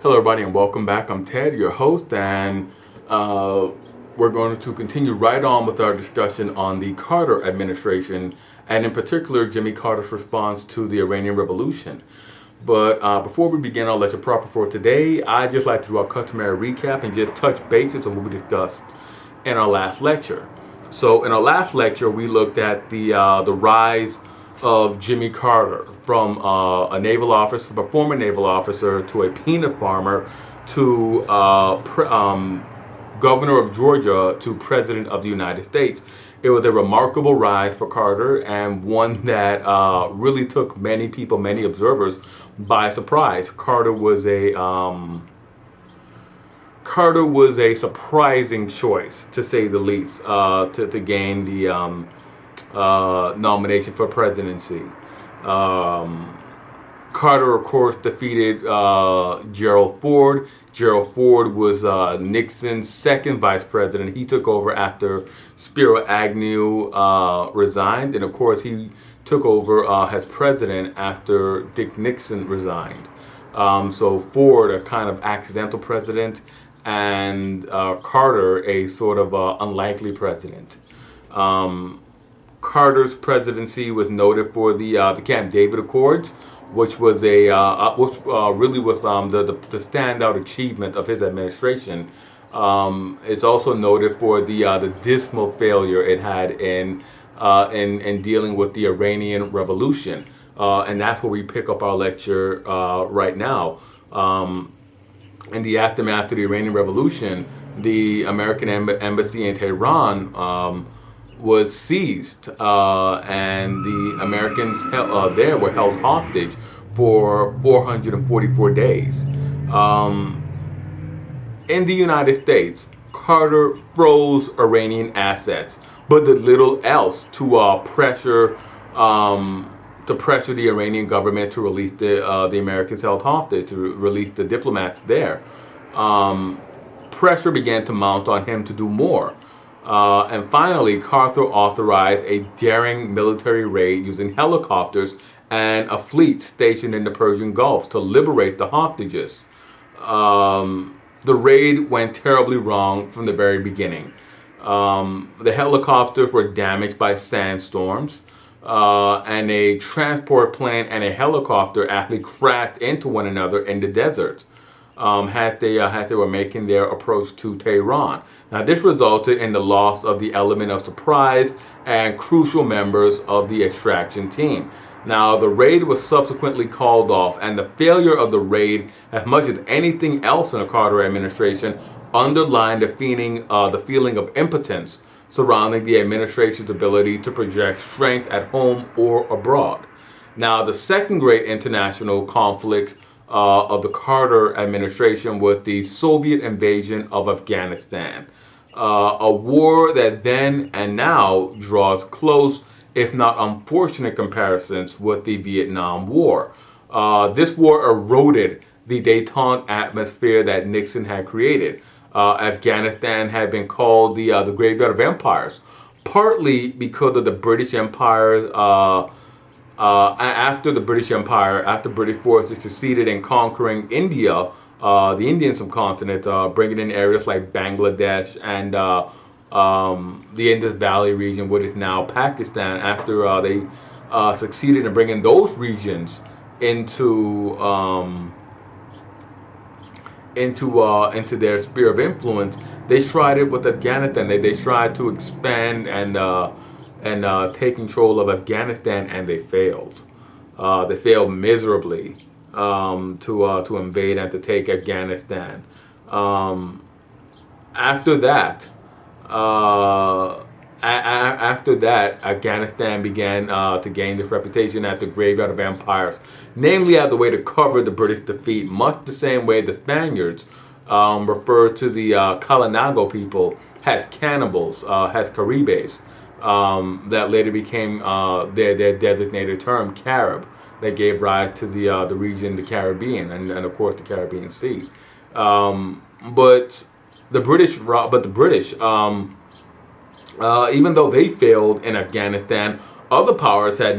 Hello, everybody, and welcome back. I'm Ted, your host, and we're going to continue right on with our discussion on the Carter administration, and in particular, Jimmy Carter's response to the Iranian Revolution. But before we begin our lecture proper for today, I'd just like to do our customary recap and just touch bases on what we discussed in our last lecture. So, in our last lecture, we looked at the rise of Jimmy Carter from a naval officer, from a former naval officer, to a peanut farmer, to governor of Georgia, to president of the United States. It was a remarkable rise for Carter, and one that really took many people, many observers, by surprise. Carter was a surprising choice, to say the least, to gain the nomination for presidency. Carter, of course, defeated Gerald Ford. Gerald Ford was Nixon's second vice president. He took over after Spiro Agnew resigned, and of course, he took over as president after Dick Nixon resigned. So Ford, a kind of accidental president, and Carter, a sort of unlikely president. Carter's presidency was noted for the Camp David Accords, which was really was the standout achievement of his administration. It's also noted for the dismal failure it had in dealing with the Iranian Revolution, and that's where we pick up our lecture right now. In the aftermath of the Iranian Revolution, the American embassy in Tehran was seized, and the Americans there were held hostage for 444 days. In the United States, Carter froze Iranian assets, but did little else to pressure the Iranian government to release the Americans held hostage, to release the diplomats there. Pressure began to mount on him to do more. And finally, Carter authorized a daring military raid using helicopters and a fleet stationed in the Persian Gulf to liberate the hostages. The raid went terribly wrong from the very beginning. The helicopters were damaged by sandstorms, and a transport plane and a helicopter actually crashed into one another in the desert. As they were making their approach to Tehran. Now, this resulted in the loss of the element of surprise and crucial members of the extraction team. Now, the raid was subsequently called off, and the failure of the raid, as much as anything else in the Carter administration, underlined the feeling of impotence surrounding the administration's ability to project strength at home or abroad. Now, the second great international conflict of the Carter administration was the Soviet invasion of Afghanistan, a war that then and now draws close, if not unfortunate, comparisons with the Vietnam War. This war eroded the détente atmosphere that Nixon had created. Afghanistan had been called the graveyard of empires, partly because of the British Empire. After British forces succeeded in conquering India, the Indian subcontinent, bringing in areas like Bangladesh and the Indus Valley region, which is now Pakistan, after they succeeded in bringing those regions into their sphere of influence, they tried it with Afghanistan. They tried to expand and take control of Afghanistan, and they failed. They failed miserably to invade and to take Afghanistan. After that, Afghanistan began to gain this reputation as the graveyard of empires, namely as the way to cover the British defeat, much the same way the Spaniards referred to the Kalinago people as cannibals, as Caribes. That later became their designated term, Carib, that gave rise to the region, the Caribbean, and of course the Caribbean Sea. But the British, even though they failed in Afghanistan, other powers had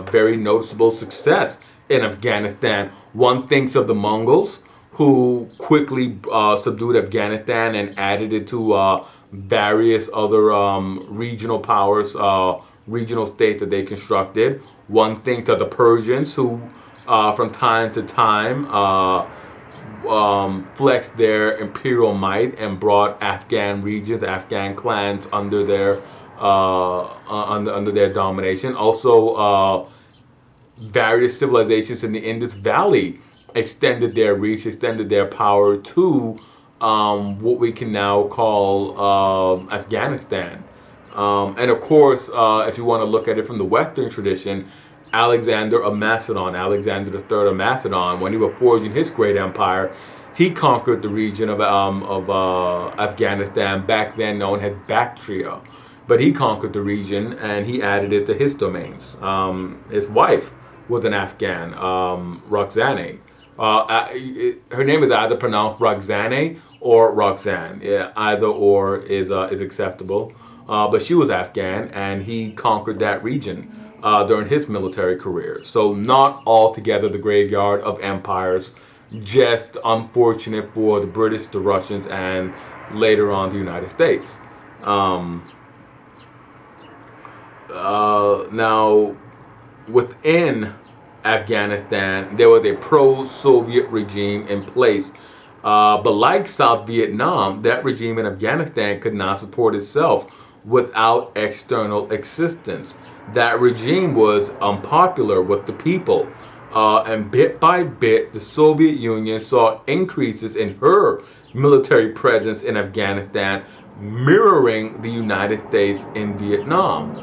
very noticeable success in Afghanistan. One thinks of the Mongols, who quickly subdued Afghanistan and added it to various other regional powers, regional states that they constructed. One thinks of the Persians, who from time to time flexed their imperial might and brought Afghan regions, Afghan clans under their under their domination. Also, various civilizations in the Indus Valley extended their reach, extended their power to what we can now call Afghanistan. And of course, if you want to look at it from the Western tradition, Alexander of Macedon, Alexander III of Macedon, when he was forging his great empire, he conquered the region of Afghanistan, back then known as Bactria. But he conquered the region and he added it to his domains. His wife was an Afghan, Roxane. Her name is either pronounced Roxane or Roxanne. Yeah, either or is acceptable. But she was Afghan, and he conquered that region during his military career. So not altogether the graveyard of empires, just unfortunate for the British, the Russians, and later on the United States. Now, within Afghanistan, there was a pro-Soviet regime in place. But like South Vietnam, that regime in Afghanistan could not support itself without external assistance. That regime was unpopular with the people. And bit by bit, the Soviet Union saw increases in her military presence in Afghanistan, mirroring the United States in Vietnam.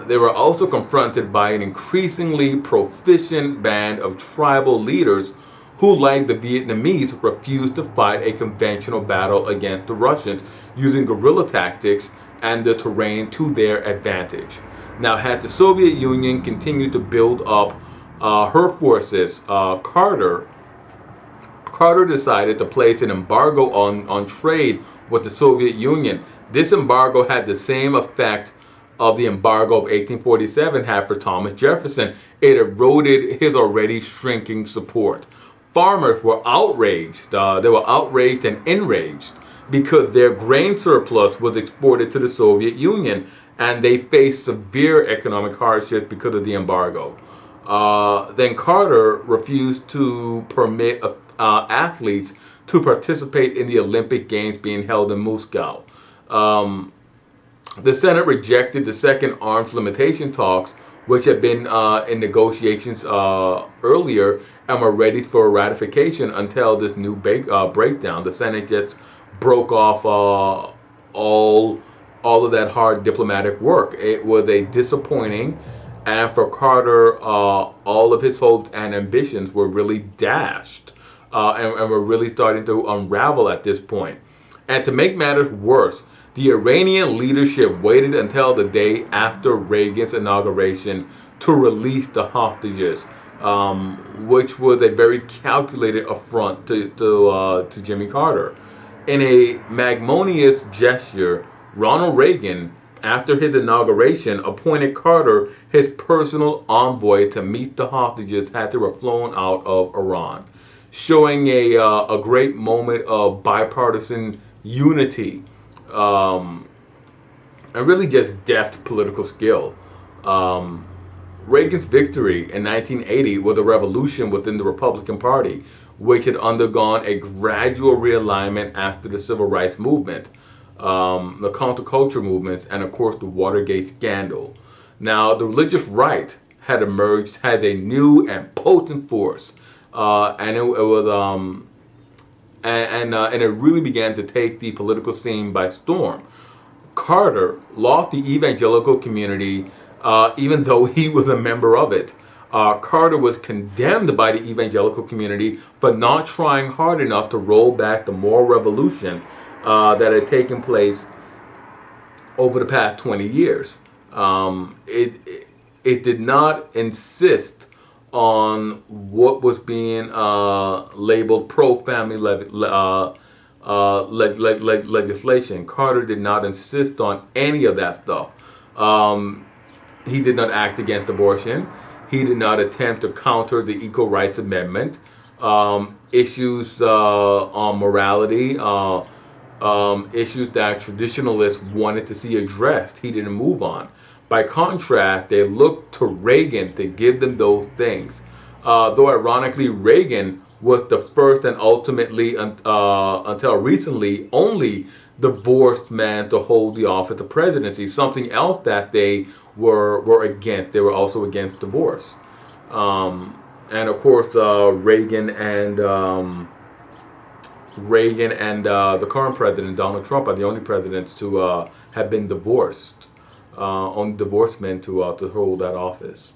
They were also confronted by an increasingly proficient band of tribal leaders who, like the Vietnamese, refused to fight a conventional battle against the Russians using guerrilla tactics and the terrain to their advantage. Now, had the Soviet Union continued to build up her forces, Carter decided to place an embargo on trade with the Soviet Union. This embargo had the same effect of the embargo of 1847 had for Thomas Jefferson. It eroded his already shrinking support. Farmers were outraged. They were outraged and enraged because their grain surplus was exported to the Soviet Union, and they faced severe economic hardships because of the embargo. Then Carter refused to permit athletes to participate in the Olympic Games being held in Moscow. The Senate rejected the second arms limitation talks, which had been in negotiations earlier and were ready for ratification until this new breakdown. The Senate just broke off all of that hard diplomatic work. It was a disappointing, and for Carter, all of his hopes and ambitions were really dashed and were really starting to unravel at this point. And to make matters worse, the Iranian leadership waited until the day after Reagan's inauguration to release the hostages, which was a very calculated affront to Jimmy Carter. In a magnanimous gesture, Ronald Reagan, after his inauguration, appointed Carter his personal envoy to meet the hostages after they were flown out of Iran, showing a great moment of bipartisan unity. And really just deft political skill. Reagan's victory in 1980 was a revolution within the Republican Party, which had undergone a gradual realignment after the Civil Rights Movement, the counterculture movements, and of course the Watergate scandal. Now, the religious right had emerged, had a new and potent force, and it was and it really began to take the political scene by storm. Carter lost the evangelical community, even though he was a member of it. Carter was condemned by the evangelical community for not trying hard enough to roll back the moral revolution that had taken place over the past 20 years. It did not insist on what was being labeled pro-family legislation. Carter did not insist on any of that stuff. He did not act against abortion. He did not attempt to counter the Equal Rights Amendment. issues on morality, issues that traditionalists wanted to see addressed. He didn't move on. By contrast, they looked to Reagan to give them those things. Though ironically, Reagan was the first and ultimately, until recently, only divorced man to hold the office of presidency. Something else that they were against. They were also against divorce. And of course, Reagan and the current president, Donald Trump, are the only presidents to have been divorced, only divorced men to hold that office.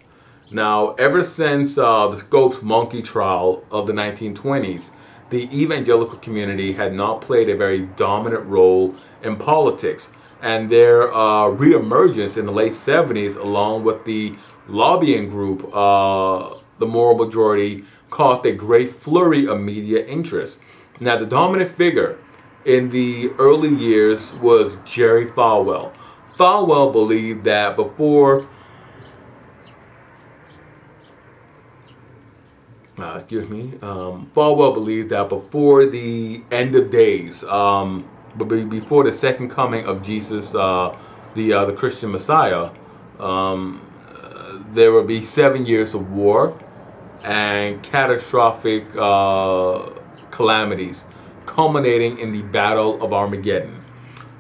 Now, ever since the Scopes monkey trial of the 1920s, the evangelical community had not played a very dominant role in politics, and their reemergence in the late 70s, along with the lobbying group, the Moral Majority, caused a great flurry of media interest. Now, the dominant figure in the early years was Jerry Falwell. Falwell believed that before Falwell believed that before the end of days, before the second coming of Jesus, the Christian Messiah, there will be 7 years of war and catastrophic calamities, culminating in the Battle of Armageddon.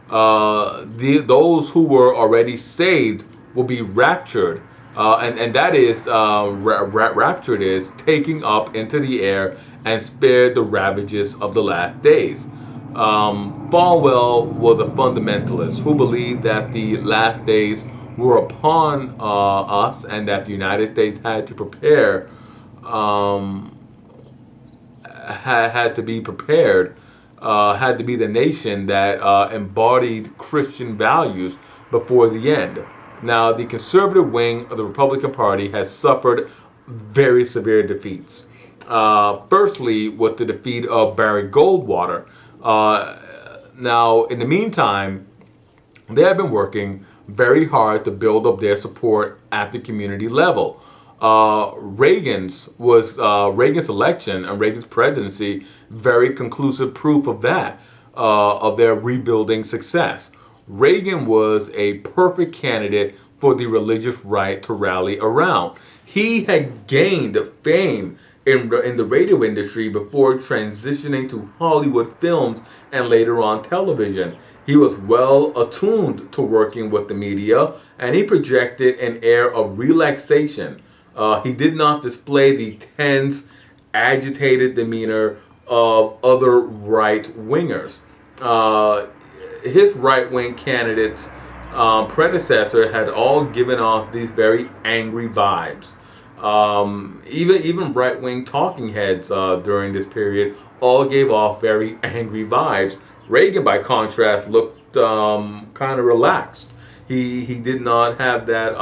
Those who were already saved will be raptured, and that is raptured is taking up into the air and spared the ravages of the last days. Falwell was a fundamentalist who believed that the last days were upon us, and that the United States had to prepare, had to be prepared, had to be the nation that embodied Christian values before the end. Now, the conservative wing of the Republican Party has suffered very severe defeats. Firstly, with the defeat of Barry Goldwater. Now, in the meantime, they have been working very hard to build up their support at the community level. Reagan's election and Reagan's presidency, very conclusive proof of that, of their rebuilding success. Reagan was a perfect candidate for the religious right to rally around. He had gained fame in the radio industry before transitioning to Hollywood films and later on television. He was well attuned to working with the media, and he projected an air of relaxation. He did not display the tense, agitated demeanor of other right-wingers. His right-wing candidate's predecessor had all given off these very angry vibes. Even right-wing talking heads during this period all gave off very angry vibes. Reagan, by contrast, looked kind of relaxed. He did not have that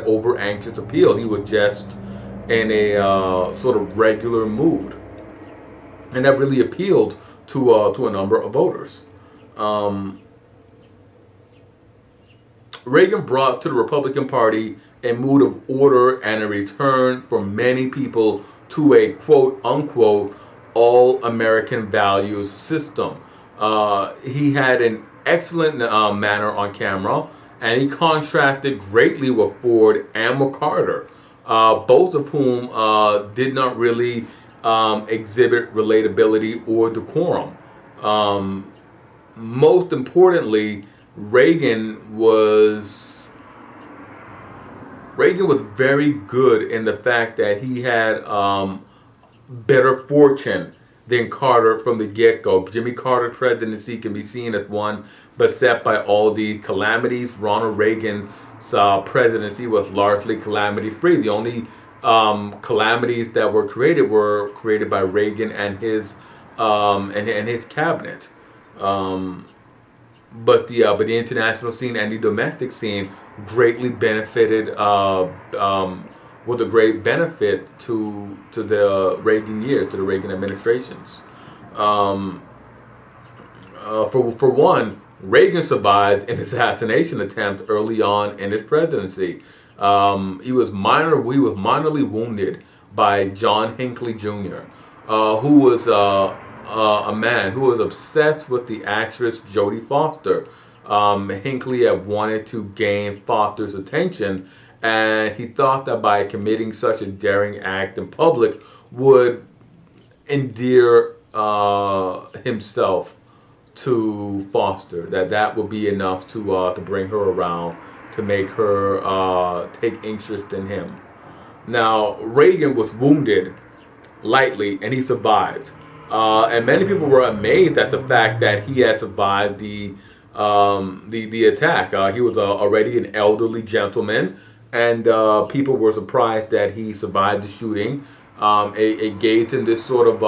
over anxious appeal. He was just in a sort of regular mood, and that really appealed to a number of voters. Reagan brought to the Republican Party a mood of order and a return for many people to a quote-unquote all-American values system. He had an excellent manner on camera, and he contrasted greatly with Ford and with Carter, both of whom did not really exhibit relatability or decorum. Most importantly, Reagan was very good in the fact that he had better fortune than Carter from the get-go. Jimmy Carter's presidency can be seen as one beset by all these calamities. Ronald Reagan's presidency was largely calamity-free. The only calamities that were created by Reagan and his cabinet. But the international scene and the domestic scene greatly benefited, with a great benefit to the Reagan years, to the Reagan administrations. For one, Reagan survived an assassination attempt early on in his presidency. He was minorly wounded by John Hinckley Jr. who was a man who was obsessed with the actress Jodie Foster. Hinckley had wanted to gain Foster's attention, and he thought that by committing such a daring act in public would endear himself to Foster. That would be enough to bring her around, to make her take interest in him. Now, Reagan was wounded lightly, and he survived. And many people were amazed at the fact that he had survived the attack. He was already an elderly gentleman, and people were surprised that he survived the shooting. It gave him this sort of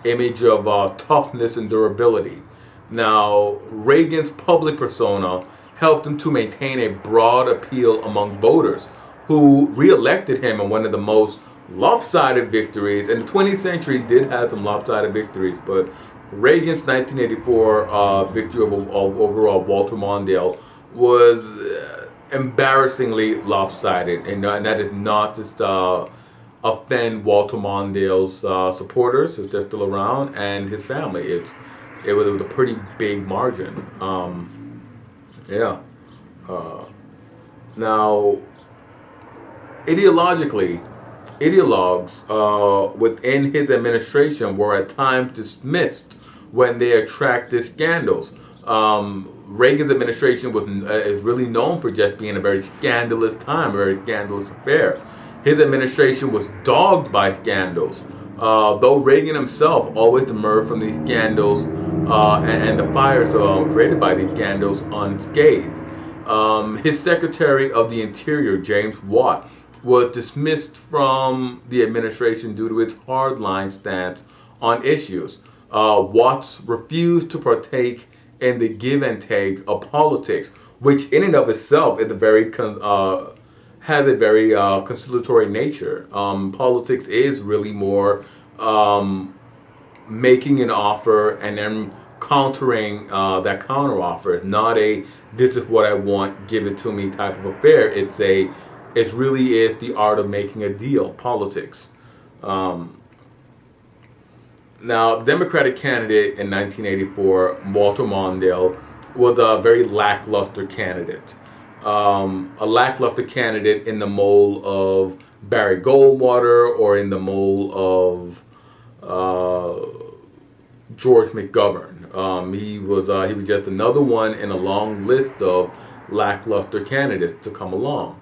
image of toughness and durability. Now, Reagan's public persona helped him to maintain a broad appeal among voters, who re-elected him in one of the most lopsided victories. And the 20th century did have some lopsided victories, but Reagan's 1984 victory over Walter Mondale was embarrassingly lopsided, and that is not just offend Walter Mondale's supporters, if they're still around, and his family. It was a pretty big margin. Yeah. Now, ideologically, ideologues within his administration were at times dismissed when they attracted scandals. Reagan's administration is really known for just being a very scandalous time, a very scandalous affair. His administration was dogged by scandals, though Reagan himself always emerged from these scandals and the fires created by these scandals unscathed. His Secretary of the Interior, James Watt, was dismissed from the administration due to its hardline stance on issues. Watts refused to partake in the give and take of politics, which in and of itself is has a very conciliatory nature. Politics is really more making an offer and then countering that counter offer. It's not a "this is what I want, give it to me" type of affair. It really is the art of making a deal, politics. Now, Democratic candidate in 1984, Walter Mondale, was a very lackluster candidate. A lackluster candidate in the mold of Barry Goldwater or in the mold of George McGovern. He was just another one in a long list of lackluster candidates to come along.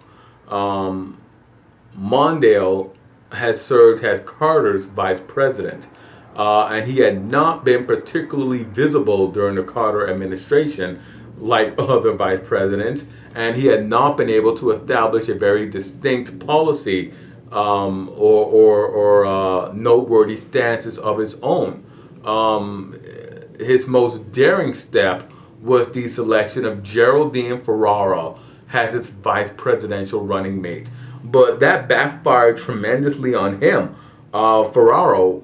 Mondale has served as Carter's vice president, and he had not been particularly visible during the Carter administration like other vice presidents, and he had not been able to establish a very distinct policy or noteworthy stances of his own. His most daring step was the selection of Geraldine Ferraro as his vice presidential running mate. But that backfired tremendously on him. Mrs.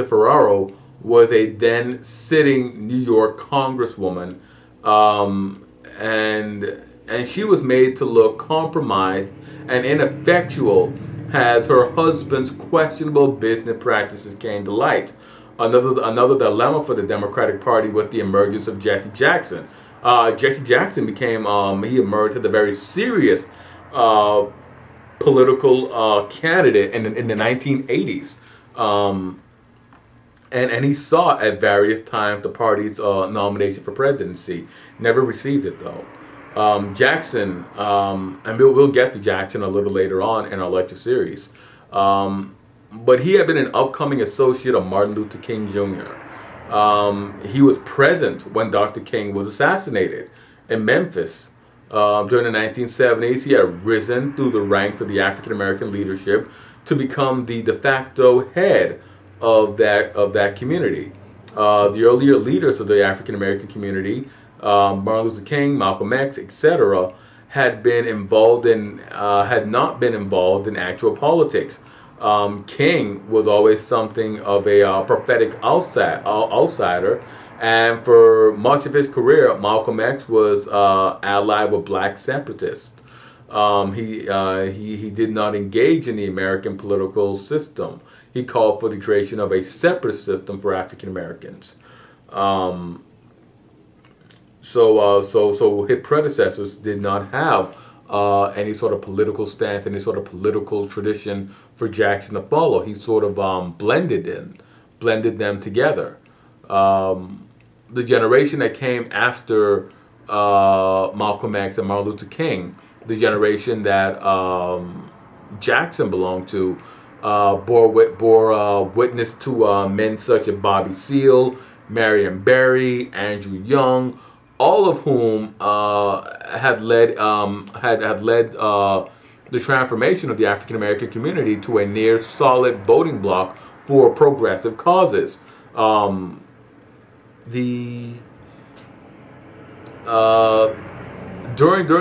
Ferraro was a then sitting New York congresswoman, and she was made to look compromised and ineffectual as her husband's questionable business practices came to light. Another dilemma for the Democratic Party was the emergence of Jesse Jackson. Jesse Jackson he emerged as a very serious political candidate in the 1980s. And he sought at various times the party's nomination for presidency. Never received it, though. Jackson, and we'll get to Jackson a little later on in our lecture series. But he had been an upcoming associate of Martin Luther King Jr. He was present when Dr. King was assassinated in Memphis. During the 1970s, he had risen through the ranks of the African American leadership to become the de facto head of that community. The earlier leaders of the African American community, Martin Luther King, Malcolm X, etc., had not been involved in actual politics. King was always something of a prophetic outsider, and for much of his career, Malcolm X was allied with black separatists. He did not engage in the American political system. He called for the creation of a separate system for African Americans. So his predecessors did not have any sort of political stance, any sort of political tradition for Jackson to follow. He sort of blended them together. The generation that came after Malcolm X and Martin Luther King, the generation that Jackson belonged to, bore witness to men such as Bobby Seale, Marion Barry, Andrew Young, all of whom had led the transformation of the African American community to a near solid voting bloc for progressive causes. During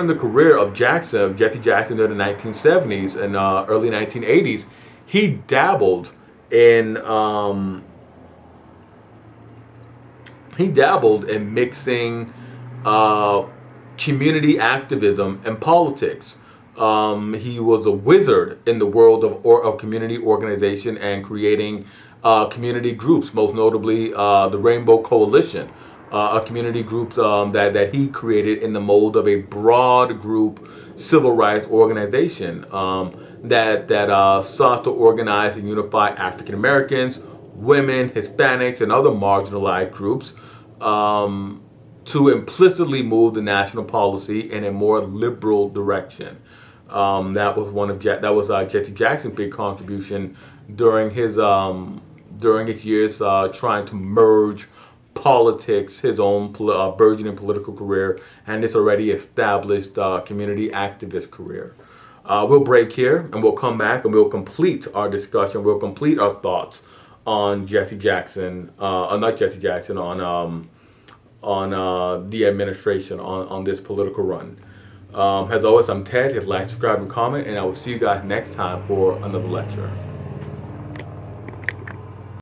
the career of Jesse Jackson during the 1970s and early 1980s, he dabbled in mixing community activism and politics. He was a wizard in the world of community organization and creating community groups, most notably the Rainbow Coalition, a community group that he created in the mold of a broad group civil rights organization that sought to organize and unify African Americans, women, Hispanics, and other marginalized groups to implicitly move the national policy in a more liberal direction. That was Jesse Jackson's big contribution during his years trying to merge politics, his own burgeoning political career, and his already established community activist career. We'll break here, and we'll come back, and we'll complete our discussion. We'll complete our thoughts on Jesse Jackson, not Jesse Jackson, on the administration, on this political run. As always, I'm Ted. Hit like, subscribe, and comment, and I will see you guys next time for another lecture.